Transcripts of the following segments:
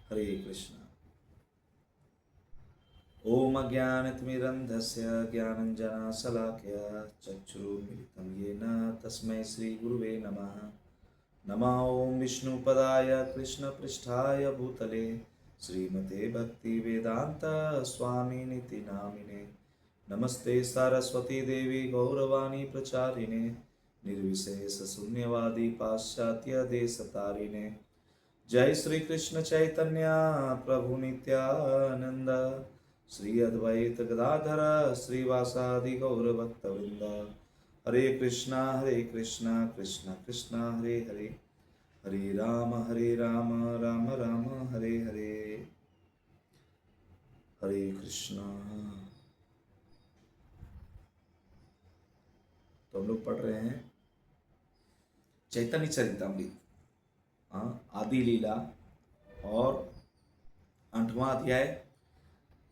हरे कृष्ण। ओम अज्ञानतिमिरन्धस्य ज्ञानञ्जनशलाकया चक्षुरुन्मिलितं येन तस्मै श्रीगुरुवे नमः। नमो ॐ विष्णुपदाय कृष्णपृष्ठाय भूतले श्रीमते भक्तिवेदान्त स्वामिनिति नामिने। नमस्ते सरस्वती देवी गौरवाणी प्रचारिणे निर्विशेष शून्यवादी पाश्चात्य देशतारिणे। जय श्री कृष्ण चैतन्य प्रभु नित्यानंद श्री अद्वैत गदाधर श्रीवासादि गौर भक्तवृंद। हरे कृष्णा कृष्ण कृष्ण हरे हरे, हरे राम राम राम हरे हरे। हरे कृष्णा। तो हम लोग पढ़ रहे हैं चैतन्य चरितामृत आदि लीला और 8वां अध्याय,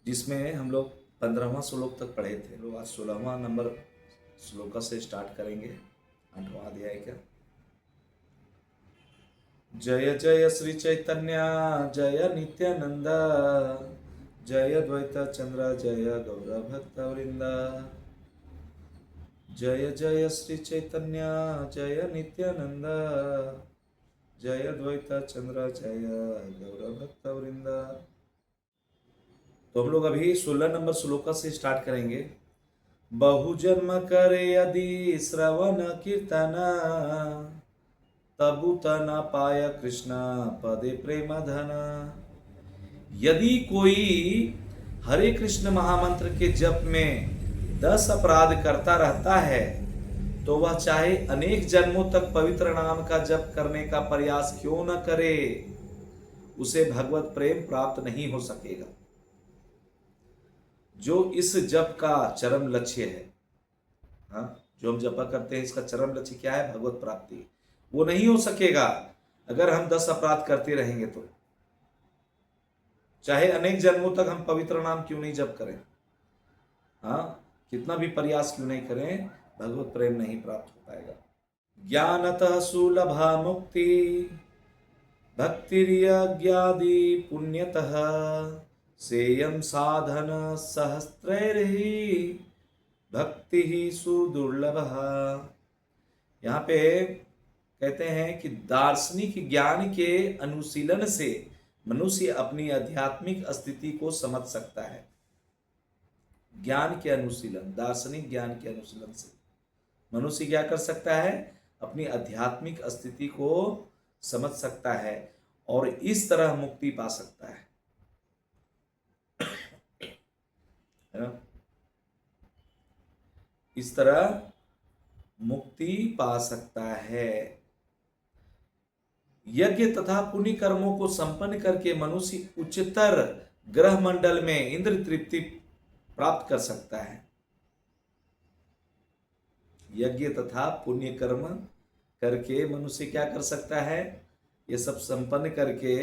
जिसमें हम लोग 15वां श्लोक तक पढ़े थे। लोग आज 16वां नंबर श्लोक से स्टार्ट करेंगे 8वां अध्याय का। जय जय श्री चैतन्य जय नित्यानंद जय द्वैत चंद्र जय गौर भक्त वृंद। जय जय श्री चैतन्य जय नित्यानंद जय द्वैत चंद्र जय गौर भक्त वृंद। तो हम लोग अभी 16 नंबर श्लोक से स्टार्ट करेंगे। बहुजन्म करे यदि श्रवण कीर्तन तबु न पाय कृष्ण पदे प्रेम धन। यदि कोई हरे कृष्ण महामंत्र के जप में 10 अपराध करता रहता है तो वह चाहे अनेक जन्मों तक पवित्र नाम का जप करने का प्रयास क्यों न करे, उसे भगवत प्रेम प्राप्त नहीं हो सकेगा। जो इस जप का चरम लक्ष्य है, जो हम जपा करते हैं, इसका चरम लक्ष्य क्या है? भगवत प्राप्ति। वो नहीं हो सकेगा अगर हम 10 अपराध करते रहेंगे तो। चाहे अनेक जन्मों तक हम पवित्र नाम क्यों नहीं जप करें, कितना भी प्रयास क्यों नहीं करें, भगवत प्रेम नहीं प्राप्त हो पाएगा। ज्ञानतः सुलभा मुक्ति भक्तिर्यज्ञादि पुण्यतः सेयम साधन सहस्त्रैर्हि भक्ति ही सुदुर्लभ। यहाँ पे कहते हैं कि दार्शनिक ज्ञान के अनुशीलन से मनुष्य अपनी आध्यात्मिक स्थिति को समझ सकता है। ज्ञान के अनुशीलन, दार्शनिक ज्ञान के अनुशीलन से मनुष्य क्या कर सकता है? अपनी आध्यात्मिक स्थिति को समझ सकता है और इस तरह मुक्ति पा सकता है ना? इस तरह मुक्ति पा सकता है। यज्ञ तथा पुण्य कर्मों को संपन्न करके मनुष्य उच्चतर ग्रह मंडल में इंद्र तृप्ति प्राप्त कर सकता है। यज्ञ तथा पुण्य कर्म करके मनुष्य क्या कर सकता है? ये सब संपन्न करके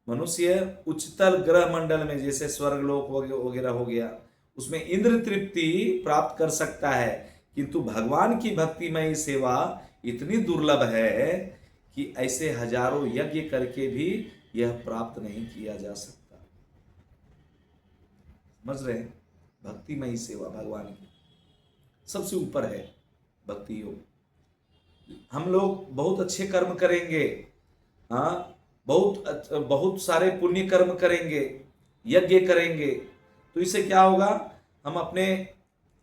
मनुष्य उच्चतर ग्रह मंडल में, जैसे स्वर्गलोक वगैरह हो गया, उसमें इंद्र तृप्ति प्राप्त कर सकता है। किंतु भगवान की भक्तिमय सेवा इतनी दुर्लभ है कि ऐसे हजारों यज्ञ करके भी यह प्राप्त नहीं किया जा सकता। समझ रहे हैं? भक्तिमय सेवा भगवान की सबसे ऊपर है भक्ति योग। हम लोग बहुत अच्छे कर्म करेंगे, बहुत सारे पुण्य कर्म करेंगे, यज्ञ करेंगे, तो इससे क्या होगा? हम अपने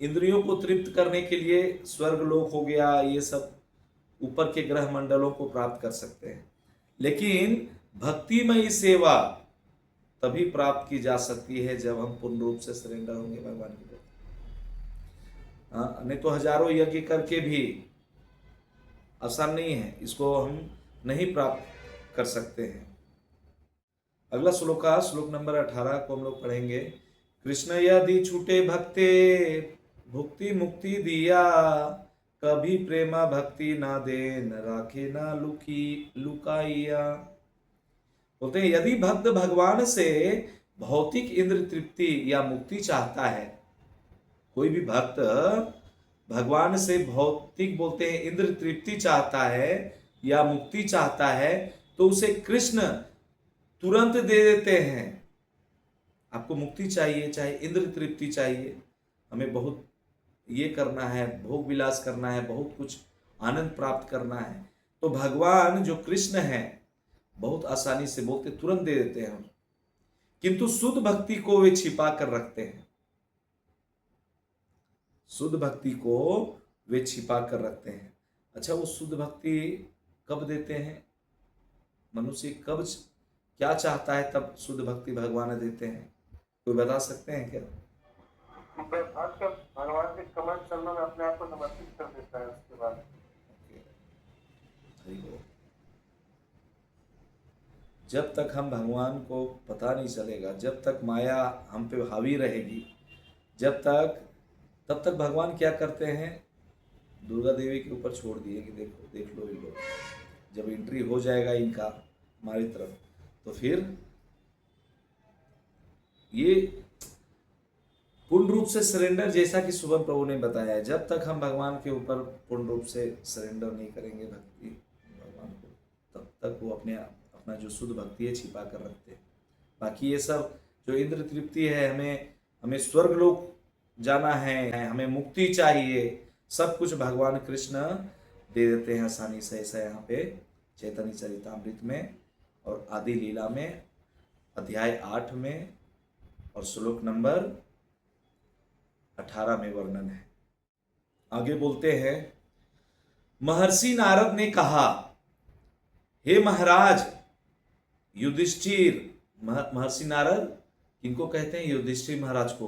इंद्रियों को तृप्त करने के लिए स्वर्ग लोक हो गया, ये सब ऊपर के ग्रह मंडलों को प्राप्त कर सकते हैं। लेकिन भक्तिमयी सेवा तभी प्राप्त की जा सकती है जब हम पूर्ण रूप से सरेंडर होंगे भगवान की तरफ। नहीं तो हजारों यज्ञ करके भी आसान नहीं है, इसको हम नहीं प्राप्त कर सकते हैं। अगला श्लोक नंबर 18 को हम लोग पढ़ेंगे। कृष्ण यदि छूटे भक्ते भुक्ति मुक्ति दिया कभी प्रेमा भक्ति ना दे न राखे ना लुकाइया। बोलते हैं यदि भक्त भगवान से भौतिक इंद्र तृप्ति या मुक्ति चाहता है, कोई भी भक्त भगवान से भौतिक बोलते हैं इंद्र तृप्ति चाहता है या मुक्ति चाहता है, तो उसे कृष्ण तुरंत दे देते हैं। आपको मुक्ति चाहिए, चाहे इंद्र तृप्ति चाहिए, हमें बहुत ये करना है, भोग विलास करना है, बहुत कुछ आनंद प्राप्त करना है, तो भगवान जो कृष्ण है बहुत आसानी से बोलते तुरंत दे देते हैं। किंतु शुद्ध भक्ति को वे छिपा कर रखते हैं। शुद्ध भक्ति को वे छिपा कर रखते हैं। अच्छा, वो शुद्ध भक्ति कब देते हैं? मनुष्य कब क्या चाहता है तब शुद्ध भक्ति भगवान देते हैं? कोई बता सकते हैं क्या? आजकल भगवान के कमल चरणों में अपने आप को समर्पित कर देता है, उसके बाद जब तक हम भगवान को पता नहीं चलेगा, जब तक माया हम पे हावी रहेगी, तब तक भगवान क्या करते हैं? दुर्गा देवी के ऊपर छोड़ दिए कि देखो, देख लो ये लोग। जब एंट्री हो जाएगा इनका हमारी तरफ, तो फिर ये पूर्ण रूप से सरेंडर, जैसा कि सुभम प्रभु ने बताया है, जब तक हम भगवान के ऊपर पूर्ण रूप से सरेंडर नहीं करेंगे भक्ति भगवान को, तब तक वो अपना जो शुद्ध भक्ति है छिपा कर रखते हैं। बाकी ये सब जो इंद्र तृप्ति है, हमें स्वर्ग लोक जाना है, हमें मुक्ति चाहिए, सब कुछ भगवान कृष्ण दे देते हैं आसानी से। ऐसा यहाँ पे चैतन्य चरितामृत में और आदि लीला में अध्याय 8 में और श्लोक नंबर 18 में वर्णन है। आगे बोलते हैं, महर्षि नारद ने कहा, हे महाराज युधिष्ठिर। महर्षि नारद किनको कहते हैं? युधिष्ठिर महाराज को।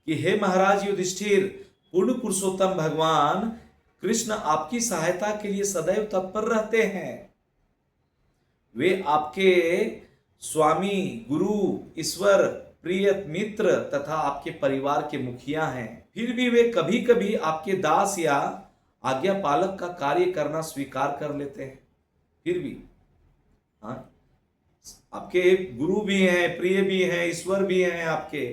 कि हे महाराज युधिष्ठिर, पूर्ण पुरुषोत्तम भगवान कृष्ण आपकी सहायता के लिए सदैव तत्पर रहते हैं। वे आपके स्वामी, गुरु, ईश्वर, प्रिय मित्र तथा आपके परिवार के मुखिया हैं। फिर भी वे कभी कभी आपके दास या आज्ञा पालक का कार्य करना स्वीकार कर लेते हैं। फिर भी हाँ, आपके गुरु भी हैं, प्रिय भी हैं, ईश्वर भी हैं आपके,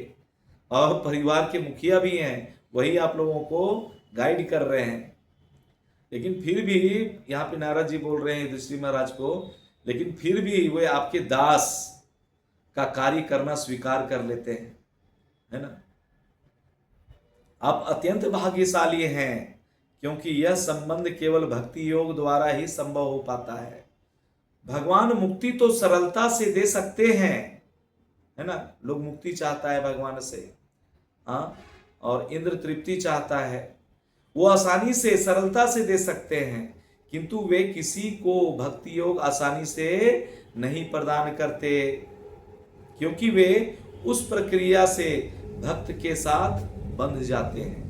और परिवार के मुखिया भी हैं, वही आप लोगों को गाइड कर रहे हैं। लेकिन फिर भी यहाँ पे नारद जी बोल रहे हैं युधिष्ठिर महाराज को, लेकिन फिर भी वे आपके दास का कार्य करना स्वीकार कर लेते हैं, है ना। आप अत्यंत भाग्यशाली हैं, क्योंकि यह संबंध केवल भक्ति योग द्वारा ही संभव हो पाता है। भगवान मुक्ति तो सरलता से दे सकते हैं, है ना। लोग मुक्ति चाहता है भगवान से, हाँ, और इंद्र तृप्ति चाहता है, वो आसानी से सरलता से दे सकते हैं, किंतु वे किसी को भक्ति योग आसानी से नहीं प्रदान करते, क्योंकि वे उस प्रक्रिया से भक्त के साथ बंध जाते हैं।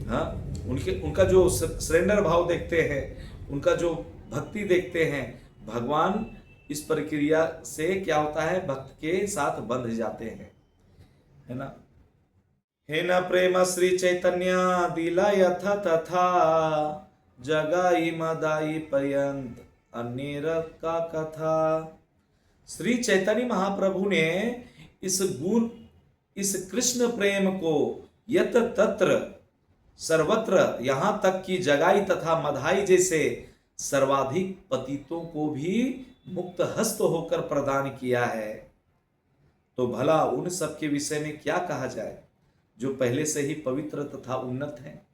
हाँ, उनका जो सरेंडर भाव देखते हैं, उनका जो भक्ति देखते हैं, भगवान इस प्रक्रिया से क्या होता है, भक्त के साथ बंध जाते हैं, है ना। हे न प्रेम श्री चैतन्य दिला यथा तथा जगाई मदाई पर्यंत अन्य का कथा। श्री चैतन्य महाप्रभु ने इस कृष्ण प्रेम को यत तत्र सर्वत्र, यहां तक कि जगाई तथा मधाई जैसे सर्वाधिक पतितों को भी मुक्त हस्त होकर प्रदान किया है। तो भला उन सब के विषय में क्या कहा जाए जो पहले से ही पवित्र तथा उन्नत हैं।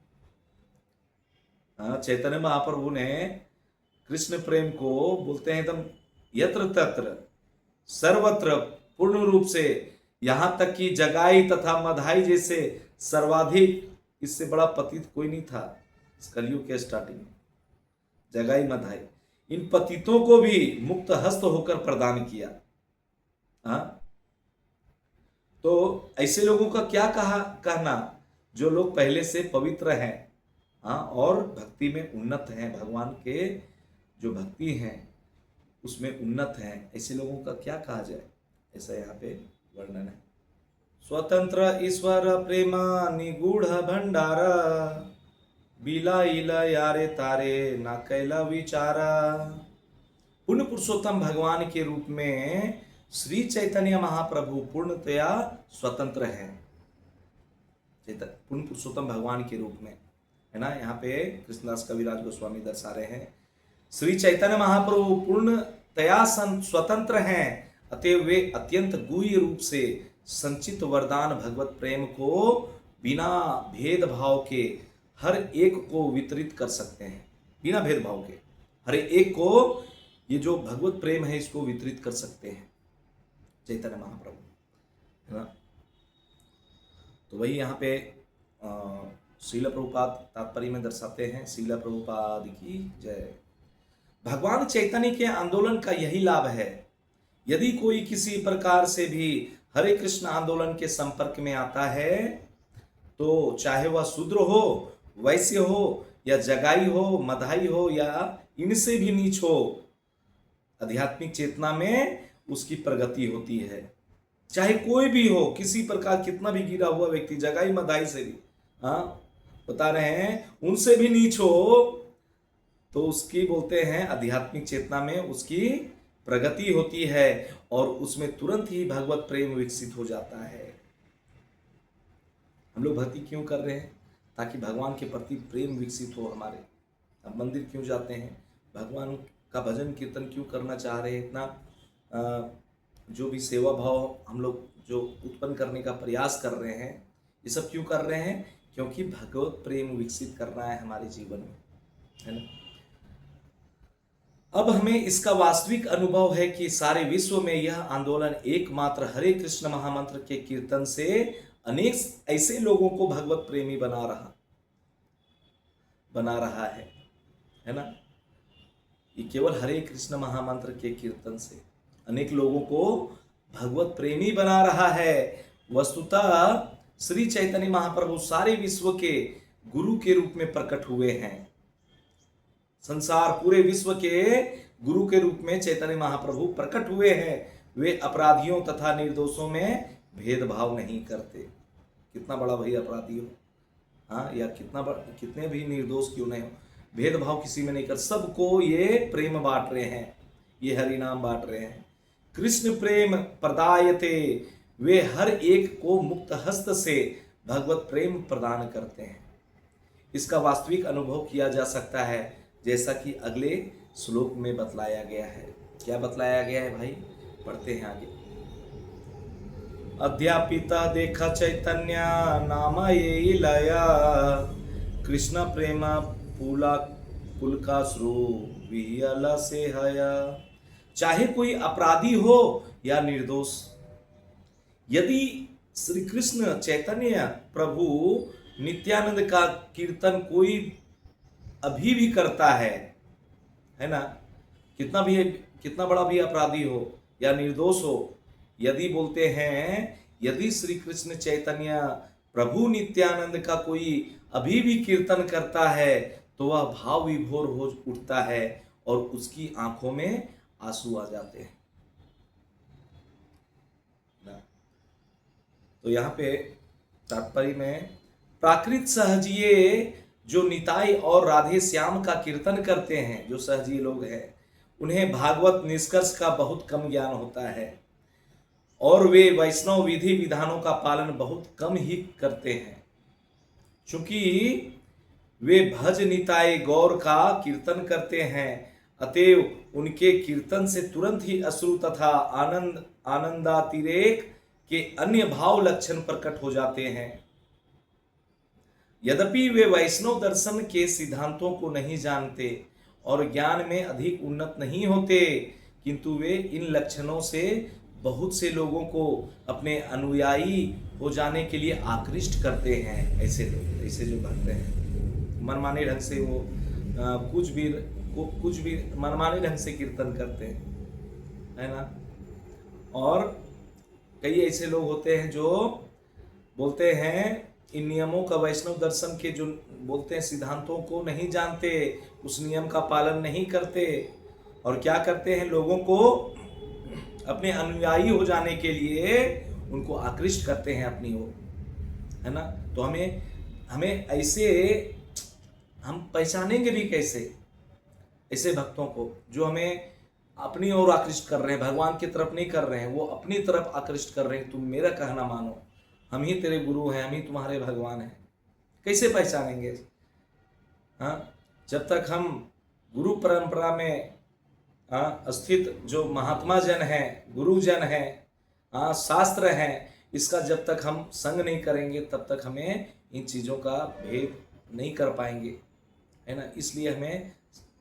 चैतन्य महाप्रभु ने कृष्ण प्रेम को बोलते हैं एकदम यत्र तत्र सर्वत्र पूर्ण रूप से, यहां तक कि जगाई तथा मधाई जैसे सर्वाधिक, इससे बड़ा पतित कोई नहीं था इस कलयुग के स्टार्टिंग में। जगाई मधाई इन पतितों को भी मुक्त हस्त होकर प्रदान किया। तो ऐसे लोगों का क्या कहना जो लोग पहले से पवित्र हैं, और भक्ति में उन्नत हैं, भगवान के जो भक्ति हैं उसमें उन्नत हैं, ऐसे लोगों का क्या कहा जाए, ऐसा यहाँ पे वर्णन है। स्वतंत्र ईश्वर प्रेमा निगूढ़ भंडार, बिला इला यारे तारे ना कैला विचारा। पुण्य पुरुषोत्तम भगवान के रूप में श्री चैतन्य महाप्रभु पूर्णतया स्वतंत्र हैं। पुण्य पुरुषोत्तम भगवान के रूप में, है ना। यहाँ पे कृष्णदास कविराज गोस्वामी दर्शा रहे हैं, श्री चैतन्य महाप्रभु पूर्णतया तया स्वतंत्र हैं, अतएव वे अत्यंत गुह्य रूप से संचित वरदान भगवत प्रेम को बिना भेदभाव के हर एक को वितरित कर सकते हैं। बिना भेदभाव के हर एक को ये जो भगवत प्रेम है इसको वितरित कर सकते हैं चैतन्य महाप्रभु, है ना। तो वही यहाँ पे श्रील प्रभुपाद तात्पर्य में दर्शाते हैं। श्रील प्रभुपाद की जय। भगवान चैतन्य के आंदोलन का यही लाभ है। यदि कोई किसी प्रकार से भी हरे कृष्ण आंदोलन के संपर्क में आता है तो चाहे वह शूद्र हो, वैश्य हो या जगाई हो, मधाई हो या इनसे भी नीच हो, आध्यात्मिक चेतना में उसकी प्रगति होती है। चाहे कोई भी हो, किसी प्रकार कितना भी गिरा हुआ व्यक्ति, जगाई मधाई से भी, हाँ बता रहे हैं, उनसे भी नीच हो तो उसकी बोलते हैं आध्यात्मिक चेतना में उसकी प्रगति होती है और उसमें तुरंत ही भगवत प्रेम विकसित हो जाता है। हम लोग भक्ति क्यों कर रहे हैं? ताकि भगवान के प्रति प्रेम विकसित हो हमारे। अब मंदिर क्यों जाते हैं? भगवान का भजन कीर्तन क्यों करना चाह रहे हैं? इतना जो भी सेवा भाव हम लोग जो उत्पन्न करने का प्रयास कर रहे हैं, ये सब क्यों कर रहे हैं? क्योंकि भगवत प्रेम विकसित करना है हमारे जीवन में, है ना। अब हमें इसका वास्तविक अनुभव है कि सारे विश्व में यह आंदोलन एकमात्र हरे कृष्ण महामंत्र के कीर्तन से अनेक ऐसे लोगों को भगवत प्रेमी बना रहा है ना। ये केवल हरे कृष्ण महामंत्र के कीर्तन से अनेक लोगों को भगवत प्रेमी बना रहा है। वस्तुतः श्री चैतन्य महाप्रभु सारे विश्व के गुरु के रूप में प्रकट हुए हैं। संसार पूरे विश्व के गुरु के रूप में चैतन्य महाप्रभु प्रकट हुए हैं। वे अपराधियों तथा निर्दोषों में भेदभाव नहीं करते। कितना बड़ा भाई अपराधी हो, हाँ, या कितने भी निर्दोष क्यों नहीं हो, भेदभाव किसी में नहीं कर, सबको ये प्रेम बांट रहे हैं, ये हरि नाम बांट रहे हैं। कृष्ण प्रेम प्रदायते, वे हर एक को मुक्त हस्त से भगवत प्रेम प्रदान करते हैं। इसका वास्तविक अनुभव किया जा सकता है जैसा कि अगले श्लोक में बतलाया गया है। क्या बतलाया गया है भाई? पढ़ते हैं आगे। अध्यापिता देखा चैतन्य नाम ये लया, कृष्ण प्रेम पुला पुलका श्रु विहल से हया। चाहे कोई अपराधी हो या निर्दोष, यदि श्री कृष्ण चैतन्य प्रभु नित्यानंद का कीर्तन कोई अभी भी करता है ना, कितना बड़ा भी अपराधी हो या निर्दोष हो, यदि बोलते हैं यदि श्री कृष्ण चैतन्य प्रभु नित्यानंद का कोई अभी भी कीर्तन करता है तो वह भाव विभोर हो उठता है और उसकी आंखों में आंसू आ जाते हैं ना। तो यहाँ पे तात्पर्य में प्राकृत सहजिए जो निताई और राधे श्याम का कीर्तन करते हैं, जो सहजीय लोग हैं, उन्हें भागवत निष्कर्ष का बहुत कम ज्ञान होता है और वे वैष्णव विधि विधानों का पालन बहुत कम ही करते हैं। चूंकि वे भज निताई गौर का कीर्तन करते हैं, अतएव उनके कीर्तन से तुरंत ही अश्रु तथा आनंदातिरेक के अन्य भाव लक्षण प्रकट हो जाते हैं। यद्यपि वे वैष्णव दर्शन के सिद्धांतों को नहीं जानते और ज्ञान में अधिक उन्नत नहीं होते, किंतु वे इन लक्षणों से बहुत से लोगों को अपने अनुयायी हो जाने के लिए आकृष्ट करते हैं। ऐसे लोग, ऐसे जो भक्त हैं, मनमाने ढंग से वो कुछ भी मनमाने ढंग से कीर्तन करते हैं, है ना। और कई ऐसे लोग होते हैं जो बोलते हैं इन नियमों का, वैष्णव दर्शन के जो बोलते हैं सिद्धांतों को नहीं जानते, उस नियम का पालन नहीं करते और क्या करते हैं, लोगों को अपने अनुयायी हो जाने के लिए उनको आकृष्ट करते हैं अपनी ओर, है ना। तो हमें ऐसे हम पहचानेंगे भी कैसे ऐसे भक्तों को जो हमें अपनी ओर आकृष्ट कर रहे हैं, भगवान की तरफ नहीं कर रहे हैं, वो अपनी तरफ आकृष्ट कर रहे हैं। तुम मेरा कहना मानो, हम ही तेरे गुरु हैं, हम ही तुम्हारे भगवान हैं। कैसे पहचानेंगे? हाँ, जब तक हम गुरु परंपरा में स्थित जो महात्मा जन हैं, गुरुजन हैं, शास्त्र हैं, इसका जब तक हम संग नहीं करेंगे तब तक हमें इन चीज़ों का भेद नहीं कर पाएंगे, है ना। इसलिए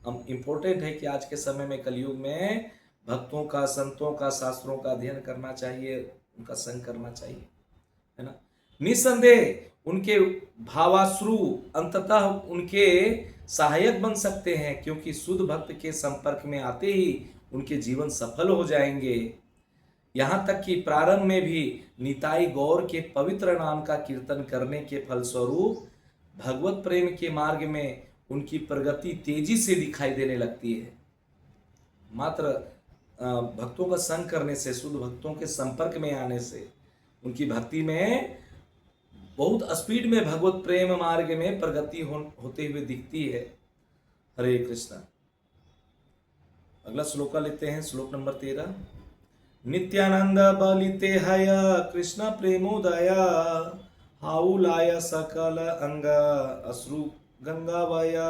हम इम्पोर्टेंट है कि आज के समय में कलयुग में भक्तों का, संतों का, शास्त्रों का अध्ययन करना चाहिए, उनका संग करना चाहिए, है ना। निस्संदेह उनके भावाश्रु अंततः उनके सहायक बन सकते हैं, क्योंकि शुद्ध भक्त के संपर्क में आते ही उनके जीवन सफल हो जाएंगे। यहाँ तक कि प्रारंभ में भी निताई गौर के पवित्र नाम का कीर्तन करने के फलस्वरूप भगवत प्रेम के मार्ग में उनकी प्रगति तेजी से दिखाई देने लगती है। मात्र भक्तों का संग करने से, शुद्ध भक्तों के संपर्क में आने से उनकी भक्ति में बहुत स्पीड में भगवत प्रेम मार्ग में प्रगति होते हुए दिखती है। हरे कृष्णा। अगला श्लोक लेते हैं, श्लोक नंबर 13। नित्यानंद बलिते हय कृष्ण प्रेमोदया, हाउलाय सकल अंग अश्रु गंगावया।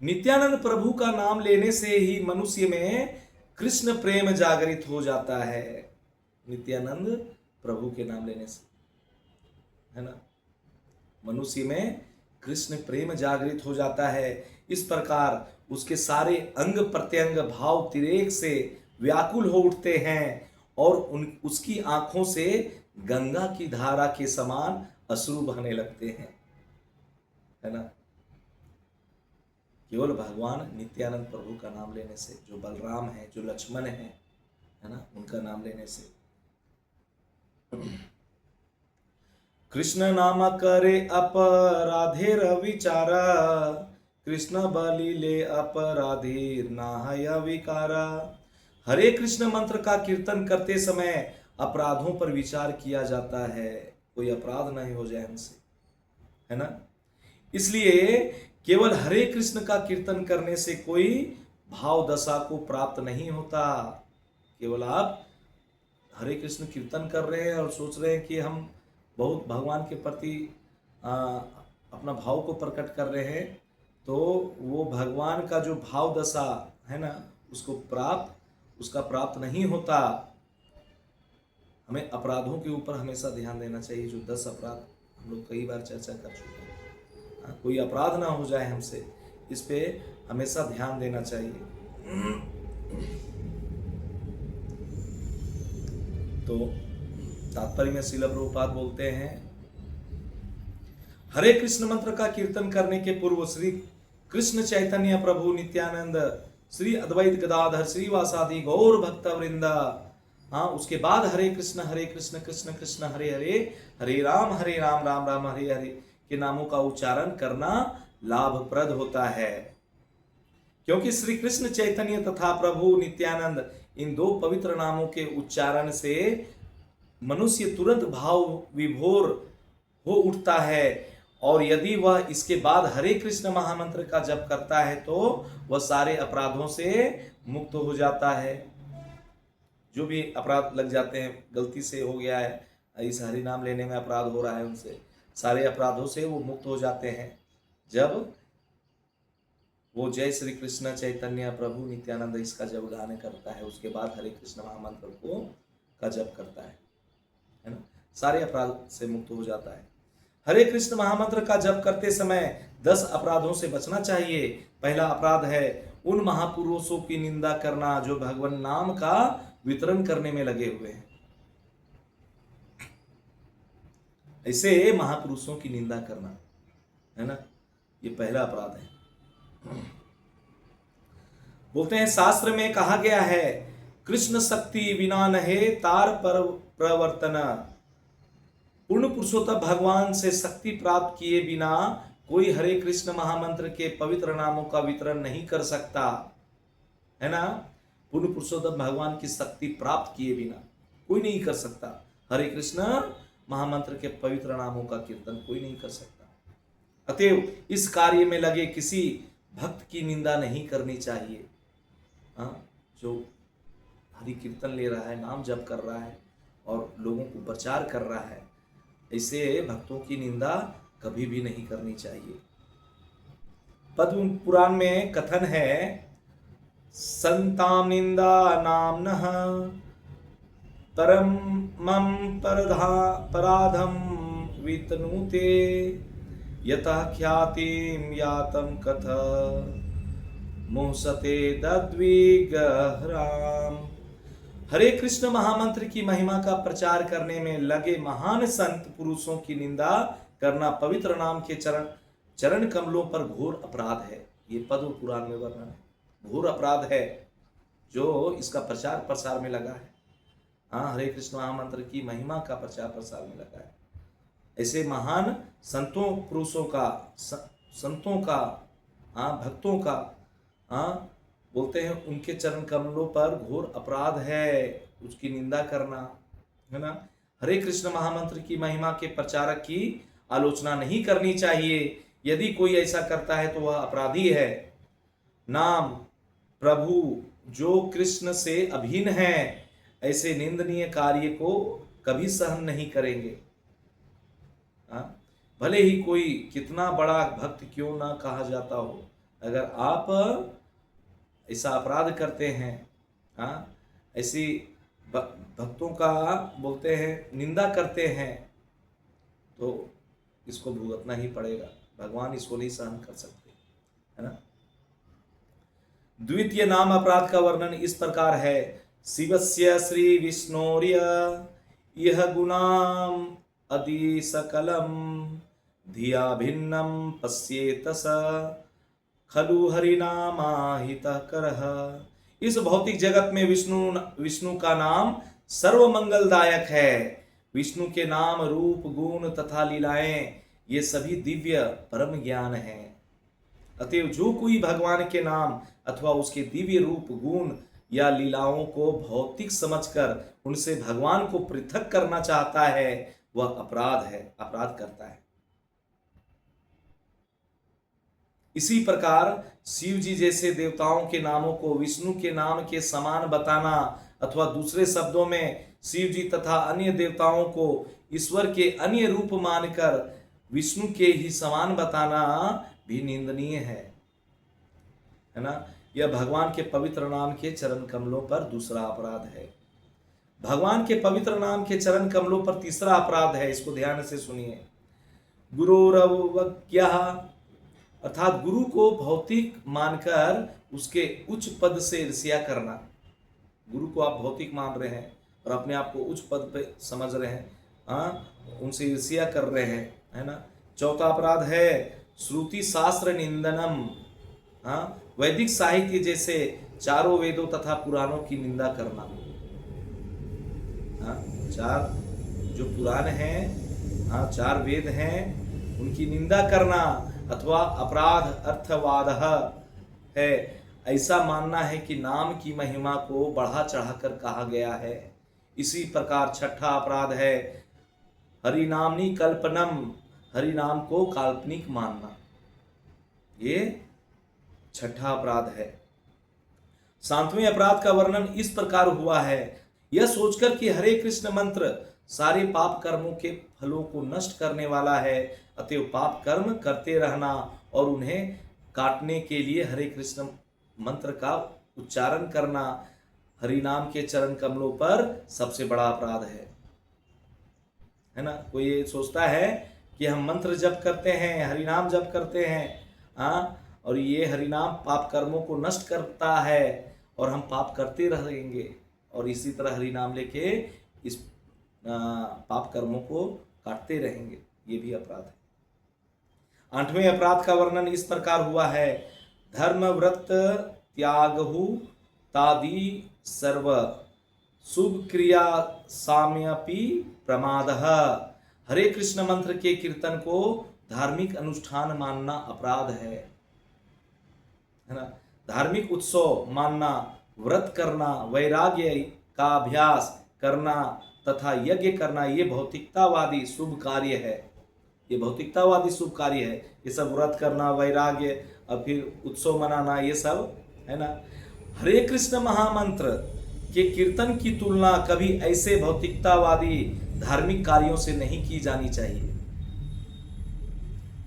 नित्यानंद प्रभु का नाम लेने से ही मनुष्य में कृष्ण प्रेम जागृत हो जाता है। नित्यानंद प्रभु के नाम लेने से, है ना, मनुष्य में कृष्ण प्रेम जागृत हो जाता है। इस प्रकार उसके सारे अंग प्रत्यंग भाव तिरेक से व्याकुल हो उठते हैं और उसकी आंखों से गंगा की धारा के समान अश्रु बहने लगते हैं, है ना। केवल भगवान नित्यानंद प्रभु का नाम लेने से, जो बलराम है, जो लक्ष्मण है ना, उनका नाम लेने से कृष्ण नाम करे अपराधेर विचारा, कृष्ण बलि ले अपराधीर नाहय विकारा। हरे कृष्ण मंत्र का कीर्तन करते समय अपराधों पर विचार किया जाता है, कोई अपराध नहीं हो जाए हमसे, है ना। इसलिए केवल हरे कृष्ण का कीर्तन करने से कोई भाव दशा को प्राप्त नहीं होता। केवल आप हरे कृष्ण कीर्तन कर रहे हैं और सोच रहे हैं कि हम बहुत भगवान के प्रति अपना भाव को प्रकट कर रहे हैं, तो वो भगवान का जो भाव दशा है ना, उसका प्राप्त नहीं होता। हमें अपराधों के ऊपर हमेशा ध्यान देना चाहिए। जो 10 अपराध हम लोग कई बार चर्चा कर चुके हैं, कोई अपराध ना हो जाए हमसे, इस पे हमेशा ध्यान देना चाहिए। तो तात्पर्य में श्रील प्रभुपाद बोलते हैं, हरे कृष्ण मंत्र का कीर्तन करने के पूर्व श्री कृष्ण चैतन्य प्रभु नित्यानंद, श्री अद्वैत गदाधर श्रीवासादि गौर भक्त वृंदा, उसके बाद हरे कृष्ण कृष्ण कृष्ण हरे हरे, हरे राम राम राम हरे हरे के नामों का उच्चारण करना लाभप्रद होता है। क्योंकि श्री कृष्ण चैतन्य तथा प्रभु नित्यानंद इन 2 पवित्र नामों के उच्चारण से मनुष्य तुरंत भाव विभोर हो उठता है, और यदि वह इसके बाद हरे कृष्ण महामंत्र का जप करता है तो वह सारे अपराधों से मुक्त हो जाता है। जो भी अपराध लग जाते हैं, गलती से हो गया है, इस हरि नाम लेने में अपराध हो रहा है, उनसे सारे अपराधों से वो मुक्त हो जाते हैं जब वो जय श्री कृष्ण चैतन्य प्रभु नित्यानंद इसका जब गान करता है, उसके बाद हरे कृष्ण महामंत्र को का जप करता है ना, सारे अपराध से मुक्त हो जाता है। हरे कृष्ण महामंत्र का जप करते समय 10 अपराधों से बचना चाहिए। पहला अपराध है उन महापुरुषों की निंदा करना जो भगवान नाम का वितरण करने में लगे हुए हैं। ऐसे महापुरुषों की निंदा करना, है ना, ये पहला अपराध है। बोलते हैं शास्त्र में कहा गया है, कृष्ण शक्ति बिना नहे तार पर प्रवर्तन। पूर्ण पुरुषोत्तम भगवान से शक्ति प्राप्त किए बिना कोई हरे कृष्ण महामंत्र के पवित्र नामों का वितरण नहीं कर सकता, है ना। पूर्ण पुरुषोत्तम भगवान की शक्ति प्राप्त किए बिना कोई नहीं कर सकता। हरे कृष्ण महामंत्र के पवित्र नामों का कीर्तन कोई नहीं कर सकता। अतएव इस कार्य में लगे किसी भक्त की निंदा नहीं करनी चाहिए। जो हरि कीर्तन ले रहा है, नाम जप कर रहा है और लोगों को प्रचार कर रहा है, ऐसे भक्तों की निंदा कभी भी नहीं करनी चाहिए। पद्म पुराण में कथन है, संताम निंदा नामनः परमं पराधम वितनुते यतः ख्यातिं यातं कथ मुहसते दद्विगहराम। हरे कृष्ण महामंत्र की महिमा का प्रचार करने में लगे महान संत पुरुषों की निंदा करना पवित्र नाम के चरण कमलों पर घोर अपराध है। ये पद्म पुराण में वर्णन है। घोर अपराध है जो इसका प्रचार प्रसार में लगा है। हाँ, हरे कृष्ण महामंत्र की महिमा का प्रचार प्रसार में लगा है। ऐसे महान संतों पुरुषों का संतों का भक्तों का बोलते हैं उनके चरण कमलों पर घोर अपराध है उसकी निंदा करना, है ना। हरे कृष्ण महामंत्र की महिमा के प्रचारक की आलोचना नहीं करनी चाहिए। यदि कोई ऐसा करता है तो वह अपराधी है। नाम प्रभु जो कृष्ण से अभिन्न है ऐसे निंदनीय कार्य को कभी सहन नहीं करेंगे। भले ही कोई कितना बड़ा भक्त क्यों ना कहा जाता हो, अगर आप ऐसा अपराध करते हैं, ऐसी भक्तों का बोलते हैं निंदा करते हैं, तो इसको भुगतना ही पड़ेगा। भगवान इसको नहीं सहन कर सकते, है ना। द्वितीय नाम अपराध का वर्णन इस प्रकार है। शिवस्य श्री विष्णोर्य यह गुणाम अति सकलम धिया भिन्नम पश्येत स खलु हरिनामाहितः करः। इस भौतिक जगत में विष्णु का नाम सर्व मंगलदायक है। विष्णु के नाम रूप गुण तथा लीलाएं ये सभी दिव्य परम ज्ञान है। अतएव जो कोई भगवान के नाम अथवा उसके दिव्य रूप गुण या लीलाओं को भौतिक समझकर उनसे भगवान को पृथक करना चाहता है वह अपराध करता है। इसी प्रकार शिव जी जैसे देवताओं के नामों को विष्णु के नाम के समान बताना अथवा दूसरे शब्दों में शिव जी तथा अन्य देवताओं को ईश्वर के अन्य रूप मानकर विष्णु के ही समान बताना भी निंदनीय है ना। यह भगवान के पवित्र नाम के चरण कमलों पर दूसरा अपराध है। भगवान के पवित्र नाम के चरण कमलों पर तीसरा अपराध है। इसको ध्यान से सुनिए। गुरुरवज्ञः अर्थात गुरु को भौतिक मानकर उसके उच्च पद से ईर्ष्या करना। गुरु को आप भौतिक मान रहे हैं और अपने आप को उच्च पद पे समझ रहे हैं, उनसे ईर्ष्या कर रहे हैं, है ना। चौथा अपराध है श्रुति शास्त्र निंदनम। वैदिक साहित्य जैसे चारों वेदों तथा पुराणों की निंदा करना। चार जो पुराण हैं, चार वेद हैं, उनकी निंदा करना अथवा अपराध अर्थवाद है। ऐसा मानना है कि नाम की महिमा को बढ़ा चढ़ाकर कहा गया है। इसी प्रकार छठा अपराध है हरिनामनी कल्पनम। हरिनाम को काल्पनिक मानना, ये छठा अपराध है। सातवें अपराध का वर्णन इस प्रकार हुआ है। यह सोचकर कि हरे कृष्ण मंत्र सारे पाप कर्मों के फलों को नष्ट करने वाला है, अतएव पाप कर्म करते रहना और उन्हें काटने के लिए हरे कृष्ण मंत्र का उच्चारण करना हरि नाम के चरण कमलों पर सबसे बड़ा अपराध है ना। कोई ये सोचता है कि हम मंत्र जप करते हैं, हरि नाम जप करते हैं, और ये हरि नाम पाप कर्मों को नष्ट करता है और हम पाप करते रहेंगे और इसी तरह हरि नाम लेके इस पाप कर्मों को काटते रहेंगे। ये भी अपराध है। आठवें अपराध का वर्णन इस प्रकार हुआ है। धर्म व्रत त्यागहु तादि सर्व शुभ क्रिया साम्यपि प्रमादः। हरे कृष्ण मंत्र के कीर्तन को धार्मिक अनुष्ठान मानना अपराध है ना। धार्मिक उत्सव मानना, व्रत करना, वैराग्य का अभ्यास करना तथा यज्ञ करना ये भौतिकतावादी शुभ कार्य है। ये भौतिकतावादी शुभ कार्य है। ये सब व्रत करना, वैराग्य और फिर उत्सव मनाना, ये सब है ना। हरे कृष्ण महामंत्र के कीर्तन की तुलना कभी ऐसे भौतिकतावादी धार्मिक कार्यों से नहीं की जानी चाहिए।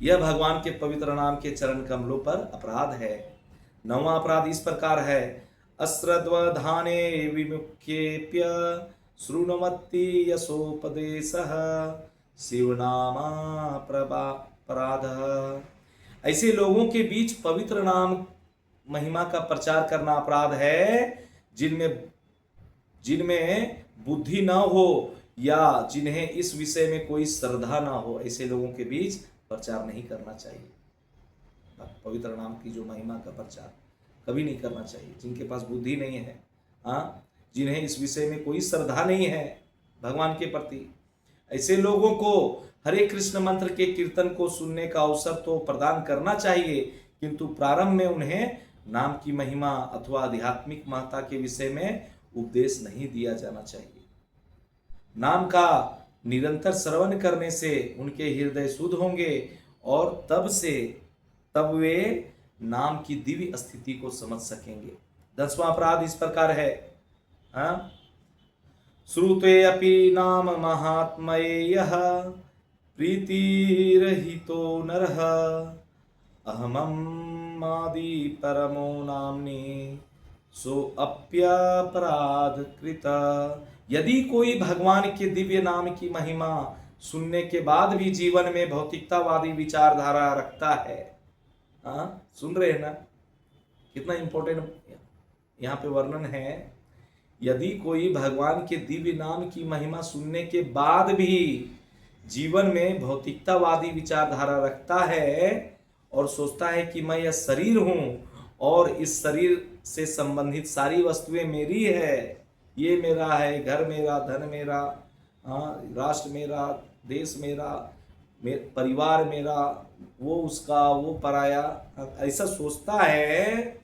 यह भगवान के पवित्र नाम के चरण कमलों पर अपराध है। नौवां अपराध इस प्रकार है। अश्रद्वधाने विमुख्येप्य शृण्वन्ति यशोपदेशः शिवनामा अपराधः। ऐसे लोगों के बीच पवित्र नाम महिमा का प्रचार करना अपराध है, जिनमें बुद्धि न हो या जिन्हें इस विषय में कोई श्रद्धा ना हो, ऐसे लोगों के बीच प्रचार नहीं करना चाहिए। पवित्र नाम की जो महिमा का प्रचार कभी नहीं करना चाहिए। जिनके पास बुद्धि नहीं है, जिन्हें इस विषय में कोई श्रद्धा नहीं है भगवान के प्रति, ऐसे लोगों को हरे कृष्ण मंत्र के कीर्तन को सुनने का अवसर तो प्रदान करना चाहिए, किंतु प्रारंभ में उन्हें नाम की महिमा अथवा आध्यात्मिक महत्ता के विषय में उपदेश नहीं दिया जाना चाहिए। नाम का निरंतर श्रवण करने से उनके हृदय शुद्ध होंगे और तब वे नाम की दिव्य स्थिति को समझ सकेंगे। 10वां अपराध इस प्रकार है, श्रुते अपि नाम महात्मये यः प्रीतिरहितो नरः अहममादि परमो नाम्नि सो अप्यपराध कृत। यदि कोई भगवान के दिव्य नाम की महिमा सुनने के बाद भी जीवन में भौतिकतावादी विचारधारा रखता है, सुन रहे हैं ना, कितना इंपॉर्टेंट यहाँ पे वर्णन है। यदि कोई भगवान के दिव्य नाम की महिमा सुनने के बाद भी जीवन में भौतिकतावादी विचारधारा रखता है और सोचता है कि मैं यह शरीर हूं और इस शरीर से संबंधित सारी वस्तुएं मेरी है, ये मेरा है, घर मेरा, धन मेरा, राष्ट्र मेरा, देश मेरा, परिवार मेरा, वो उसका, वो पराया, ऐसा सोचता है,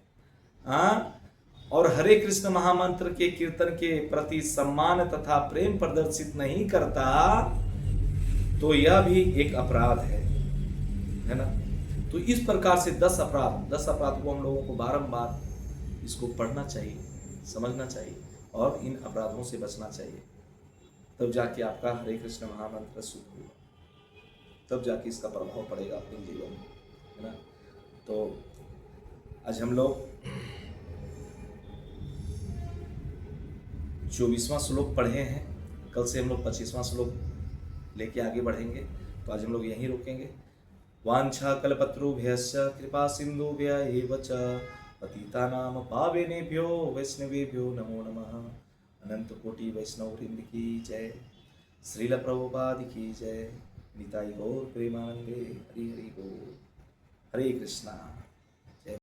और हरे कृष्ण महामंत्र के कीर्तन के प्रति सम्मान तथा प्रेम प्रदर्शित नहीं करता, तो यह भी एक अपराध है ना। तो इस प्रकार से 10 अपराध को हम लोगों को बारंबार इसको पढ़ना चाहिए, समझना चाहिए और इन अपराधों से बचना चाहिए। तब जाके आपका हरे कृष्ण महामंत्र शुद्ध होगा, तब जाके इसका प्रभाव पड़ेगा अपने जीवन में, है ना। तो आज हम लोग 24वां श्लोक पढ़े हैं, कल से हम लोग 25वां श्लोक लेके आगे बढ़ेंगे। तो आज हम लोग यहीं रोकेंगे। वांछा कल्पतरुभ्यश्च कृपा सिंधुभ्य एव च पतितानां पावनेभ्यो वैष्णवेभ्यो नमो नमः। अनंत कोटि वैष्णव वृंद की जय। श्रील प्रभुपाद की जय। निताई गौर प्रेमानंदे। हरि हरि बोल। हरे कृष्णा।